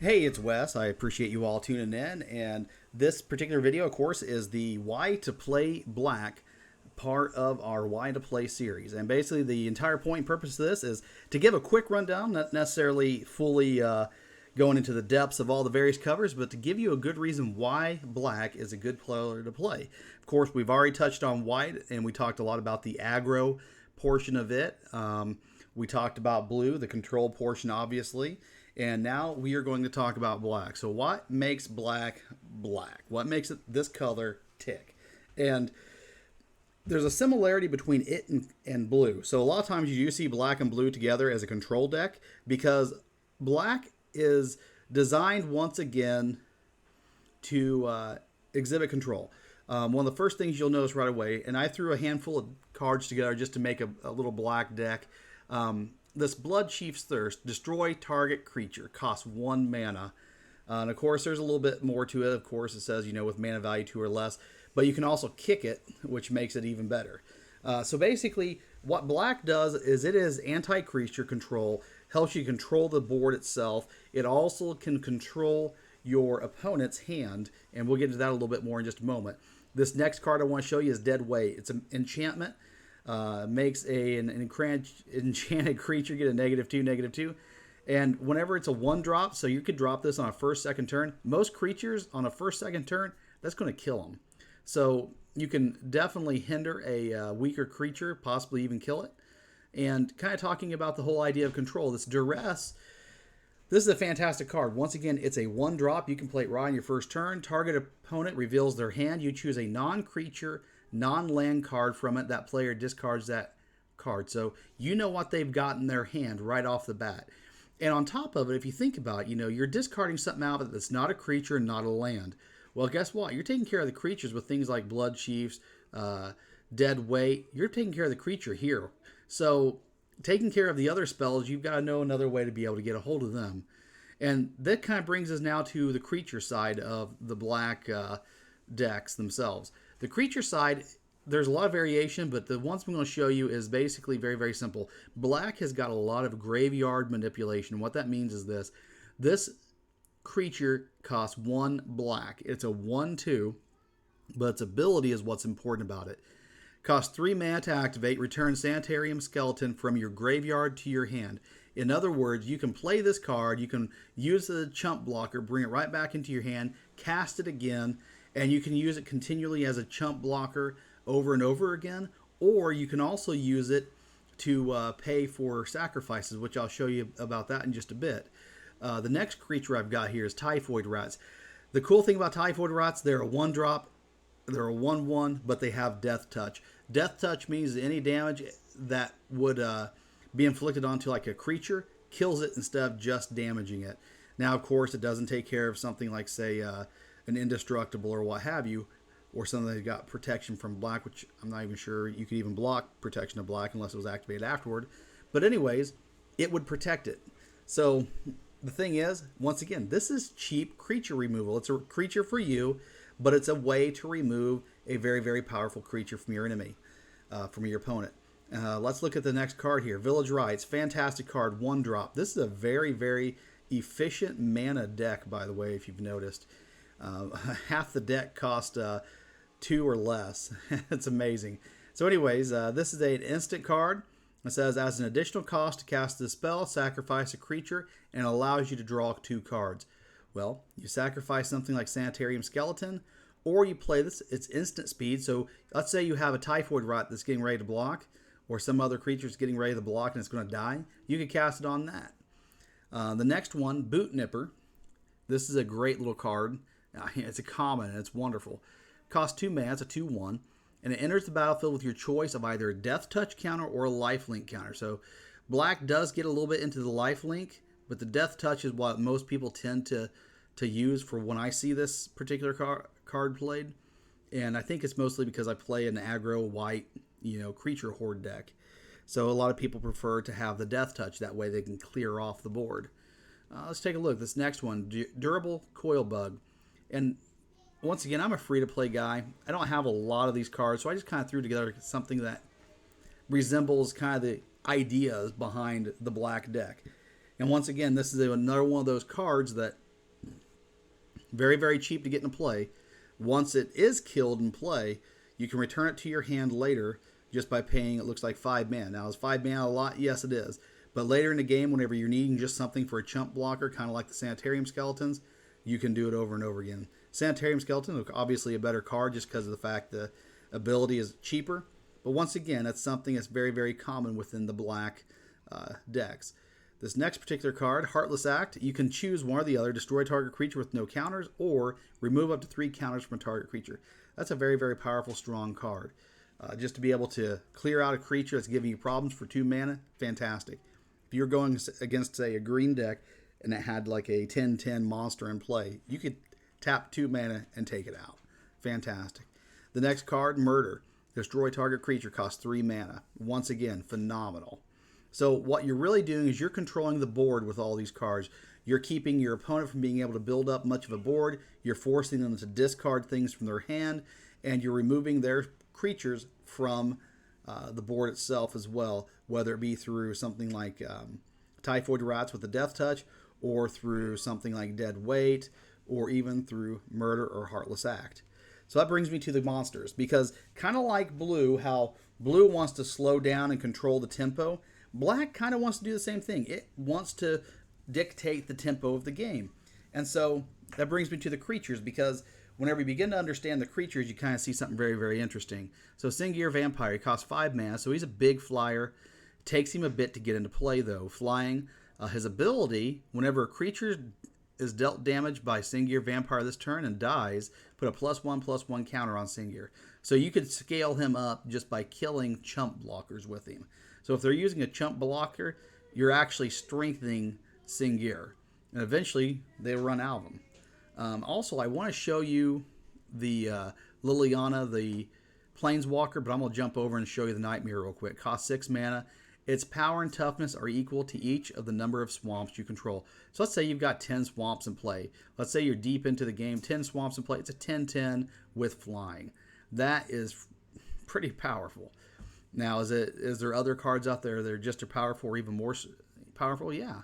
Hey, it's Wes. I appreciate you all tuning in. And this particular video, of course, is the Why to Play Black part of our Why to Play series. And basically, the entire point and purpose of this is to give a quick rundown, not necessarily fully going into the depths of all the various covers, but to give you a good reason why black is a good color to play. Of course, we've already touched on white, and we talked a lot about the aggro portion of it. We talked about blue, the control portion, obviously. And now we are going to talk about black. So what makes black black? What makes it this color tick? And there's a similarity between it and blue. So a lot of times you do see black and blue together as a control deck because black is designed once again to exhibit control. One of the first things you'll notice right away, and I threw a handful of cards together just to make a little black deck. This Blood Chief's Thirst, destroy target creature, costs 1 mana. And of course, there's a little bit more to it. Of course, it says, with mana value 2 or less. But you can also kick it, which makes it even better. So basically, what black does is it is anti-creature control, helps you control the board itself. It also can control your opponent's hand, and we'll get into that a little bit more in just a moment. This next card I want to show you is Dead Weight. It's an enchantment. Makes an enchanted creature get a -2/-2. And whenever it's a 1-drop, so you could drop this on a first, second turn. Most creatures on a first, second turn, that's going to kill them. So you can definitely hinder a weaker creature, possibly even kill it. And kind of talking about the whole idea of control, this Duress, this is a fantastic card. Once again, it's a 1-drop. You can play it right on your first turn. Target opponent reveals their hand. You choose a non-creature, non-land card from it. That player discards that card. So you know what they've got in their hand right off the bat. And on top of it, if you think about it, you're discarding something out of it that's not a creature, not a land. Well, guess what? You're taking care of the creatures with things like Blood Chiefs, Dead Weight. You're taking care of the creature here. So taking care of the other spells, you've got to know another way to be able to get a hold of them. And that kind of brings us now to the creature side of the black decks themselves. The creature side, there's a lot of variation, but the ones I'm going to show you is basically very, very simple. Black has got a lot of graveyard manipulation. What that means is this. This creature costs 1 black. It's a 1/2, but its ability is what's important about it. Costs 3 mana to activate. Return Sanitarium Skeleton from your graveyard to your hand. In other words, you can play this card, you can use the chump blocker, bring it right back into your hand, cast it again, and you can use it continually as a chump blocker over and over again, or you can also use it to pay for sacrifices, which I'll show you about that in just a bit. The next creature I've got here is Typhoid Rats. The cool thing about Typhoid Rats, they're a 1-drop, they're a 1/1, but they have Death Touch. Death Touch means any damage that would be inflicted onto like a creature kills it instead of just damaging it. Now, of course, it doesn't take care of something like, say, an indestructible or what have you, or something that's got protection from black, which I'm not even sure you could even block protection of black unless it was activated afterward. But anyways, it would protect it. So the thing is, once again, this is cheap creature removal. It's a creature for you, but it's a way to remove a very, very powerful creature from your enemy, from your opponent. Let's look at the next card here. Village Rites, fantastic card, 1-drop. This is a very, very efficient mana deck, by the way, if you've noticed. Half the deck cost 2 or less. It's amazing. So anyways, this is an instant card. It says, as an additional cost to cast this spell, sacrifice a creature, and allows you to draw 2 cards. Well, you sacrifice something like Sanitarium Skeleton, or you play this, it's instant speed. So let's say you have a Typhoid Rat that's getting ready to block, or some other creature's getting ready to block and it's going to die. You can cast it on that. The next one, Boot Nipper. This is a great little card. It's a common and it's wonderful. Costs 2 mana, it's a 2/1, and it enters the battlefield with your choice of either a Death Touch counter or a Lifelink counter. So black does get a little bit into the Lifelink, but the Death Touch is what most people tend to use for when I see this particular card played. And I think it's mostly because I play an aggro white, creature horde deck. So a lot of people prefer to have the Death Touch. That way they can clear off the board. Let's take a look. This next one, Durable Coil Bug. And once again, I'm a free-to-play guy. I don't have a lot of these cards, so I just kind of threw together something that resembles kind of the ideas behind the black deck. And once again, this is another one of those cards that Very, very cheap to get into play. Once it is killed in play, you can return it to your hand later just by paying, it looks like 5 mana. Now, is 5 mana a lot? Yes, it is. But later in the game, whenever you're needing just something for a chump blocker, kind of like the Sanitarium Skeletons, you can do it over and over again. Sanitarium Skeleton, obviously a better card just because of the fact the ability is cheaper. But once again, that's something that's very, very common within the black decks. This next particular card, Heartless Act, you can choose one or the other, destroy target creature with no counters, or remove up to 3 counters from a target creature. That's a very, very powerful, strong card. Just to be able to clear out a creature that's giving you problems for 2 mana, fantastic. If you're going against, say, a green deck and it had like a 10-10 monster in play, you could tap 2 mana and take it out. Fantastic. The next card, Murder. Destroy target creature, costs 3 mana. Once again, phenomenal. So what you're really doing is you're controlling the board with all these cards. You're keeping your opponent from being able to build up much of a board. You're forcing them to discard things from their hand, and you're removing their creatures from the board itself as well, whether it be through something like Typhoid Rats with the Death Touch, or through something like Dead Weight, or even through Murder or Heartless Act. So that brings me to the monsters, because kind of like blue, how blue wants to slow down and control the tempo, black kind of wants to do the same thing. It wants to dictate the tempo of the game. And so that brings me to the creatures, because whenever you begin to understand the creatures, you kind of see something very, very interesting. So Singir Vampire, he costs 5 mana, so he's a big flyer. Takes him a bit to get into play, though. Flying, his ability, whenever a creature is dealt damage by Singir Vampire this turn and dies, put a +1/+1 counter on Singir. So you could scale him up just by killing chump blockers with him. So if they're using a chump blocker, you're actually strengthening Singir. And eventually, they run out of them. Also, I want to show you the Liliana, the Planeswalker, but I'm going to jump over and show you the Nightmare real quick. Costs 6 mana. Its power and toughness are equal to each of the number of swamps you control. So let's say you've got 10 swamps in play. Let's say you're deep into the game, 10 swamps in play. It's a 10-10 with flying. That is pretty powerful. Now, is there other cards out there that are just as powerful or even more powerful? Yeah.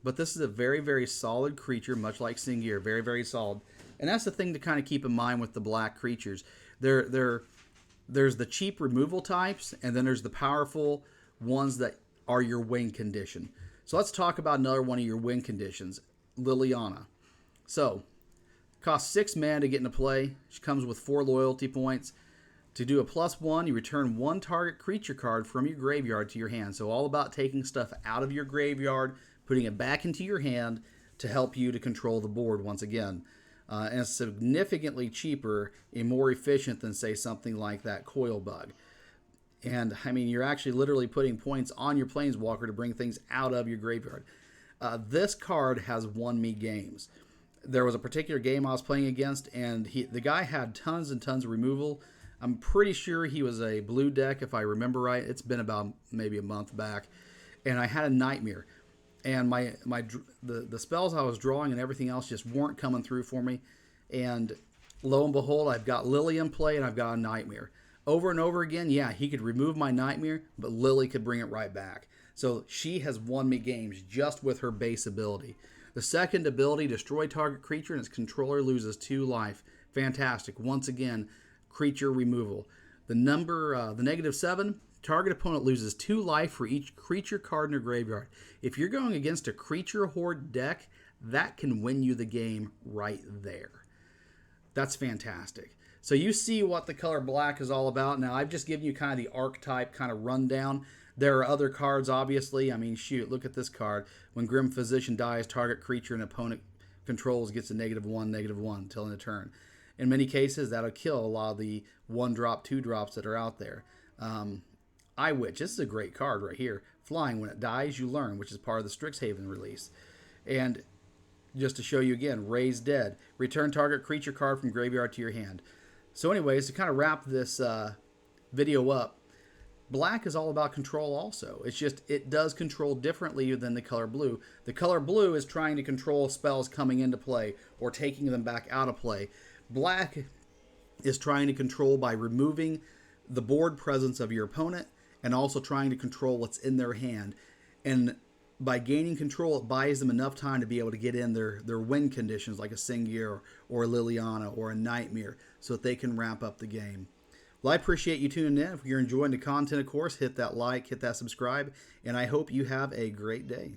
But this is a very, very solid creature, much like Singir. Very, very solid. And that's the thing to kind of keep in mind with the black creatures. There's the cheap removal types, and then there's the powerful ones that are your win condition. So let's talk about another one of your win conditions, Liliana. So, costs 6 mana to get into play. She comes with 4 loyalty points. To do a +1, you return 1 target creature card from your graveyard to your hand. So all about taking stuff out of your graveyard, putting it back into your hand to help you to control the board once again. And it's significantly cheaper and more efficient than, say, something like that Coil Bug. And, I mean, you're actually literally putting points on your Planeswalker to bring things out of your graveyard. This card has won me games. There was a particular game I was playing against, and the guy had tons and tons of removal. I'm pretty sure he was a blue deck, if I remember right. It's been about maybe a month back. And I had a Nightmare. And the spells I was drawing and everything else just weren't coming through for me. And lo and behold, I've got Lily in play, and I've got a Nightmare. Over and over again, yeah, he could remove my Nightmare, but Lily could bring it right back. So she has won me games just with her base ability. The second ability, destroy target creature, and its controller loses 2 life. Fantastic. Once again, creature removal. The -7, target opponent loses 2 life for each creature card in their graveyard. If you're going against a creature horde deck, that can win you the game right there. That's fantastic. So you see what the color black is all about. Now, I've just given you kind of the archetype kind of rundown. There are other cards, obviously. I mean, shoot, look at this card. When Grim Physician dies, target creature an opponent controls gets a -1/-1 until end of turn. In many cases, that'll kill a lot of the 1-drop, 2-drops that are out there. Eye Witch, this is a great card right here. Flying, when it dies, you learn, which is part of the Strixhaven release. And just to show you again, Raise Dead. Return target creature card from graveyard to your hand. So anyways, to kind of wrap this video up, black is all about control also. It's just, it does control differently than the color blue. The color blue is trying to control spells coming into play or taking them back out of play. Black is trying to control by removing the board presence of your opponent and also trying to control what's in their hand. And by gaining control, it buys them enough time to be able to get in their win conditions like a Singir or a Liliana or a Nightmare so that they can wrap up the game. Well, I appreciate you tuning in. If you're enjoying the content, of course, hit that like, hit that subscribe, and I hope you have a great day.